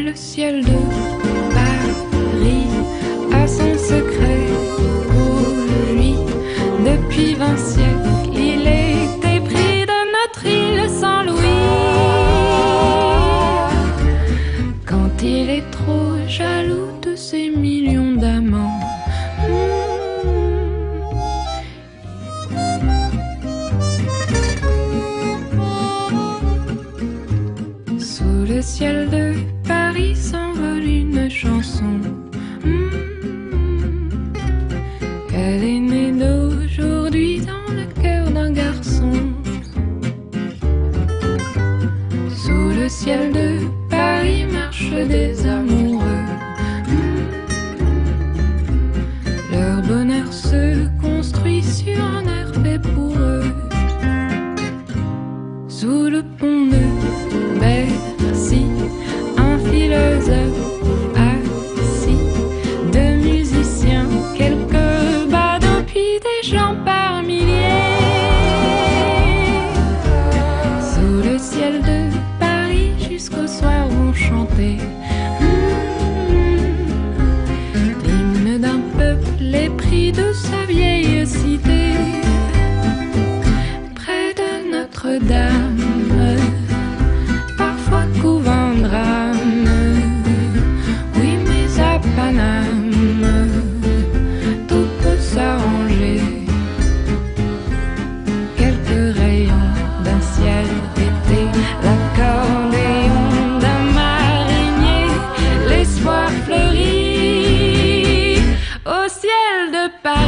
Mais le ciel de Paris a son secret pour lui. Depuis 20 siècles, il est épris de notre île sans Louis. Quand il est trop jaloux de ses millions d'amants, sous le ciel de Paris s'envole une chanson. Elle est née d'aujourd'hui dans le cœur d'un garçon. Sous le ciel de Paris marchent des amoureux. Leur bonheur se construit sur un air fait pour eux. Sous le pont de Bercy, un philosophe assis, deux musiciens, quelques badauds, puis des gens par milliers. Sous le ciel de Paris, jusqu'au soir vont chanter l'hymne d'un peuple épris de sa vieille cité. Près de Notre-Dame, parfois couvre un drame. Oui, mais à Paname, tout peut s'arranger. Quelques rayons d'un ciel d'été, l'accordéon d'un marinier, l'espoir fleurit au ciel de Paris.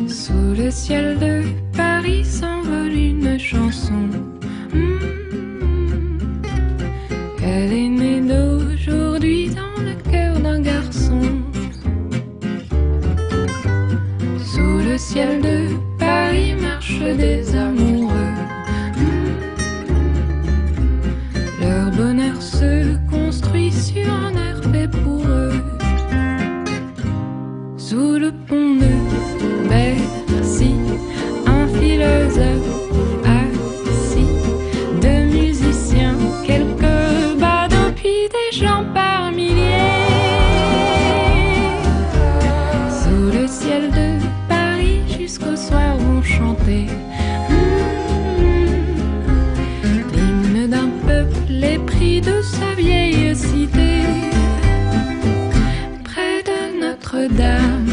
Sous le ciel de Paris s'envole une chanson. Elle est née d'aujourd'hui dans le cœur d'un garçon. Sous le ciel de Paris marchent des amoureux. Leur bonheur se construit sur un air fait pour eux. Sous le pont de Bercy, un philosophe assis, deux musiciens, quelques badauds, puis des gens par milliers. Sous le ciel de Paris, jusqu'au soir vont chanter l'hymne d'un peuple épris de sa vieille cité. Près de Notre-Dame,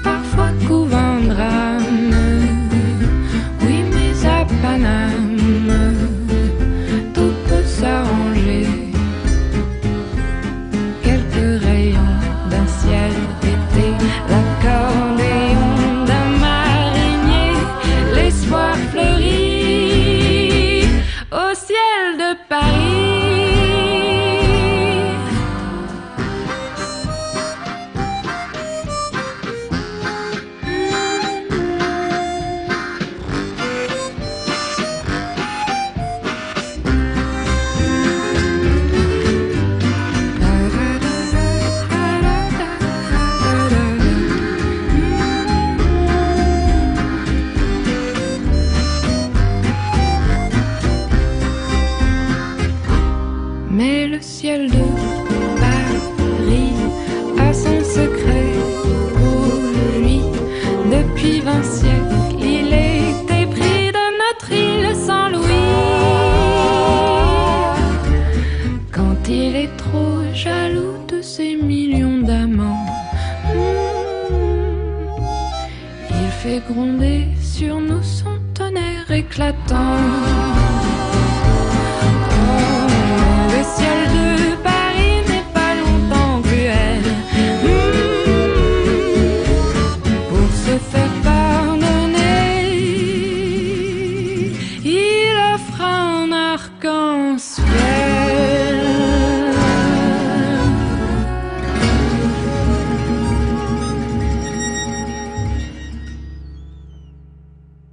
parfois couvre un drame. Oui, mais à Paname, tout peut s'arranger. Quelques rayons d'un ciel d'été, l'accordéon d'un marinier, l'espoir fleurit au ciel de Paris. Mais le ciel de Paris a son secret pour lui. Depuis 20 siècles, il est épris de notre île sans Louis. Quand il est trop jaloux de ses millions d'amants, il fait gronder sur nous son tonnerre éclatant. Le ciel de Paris n'est pas longtemps cruel. Pour se faire pardonner, il offre un arc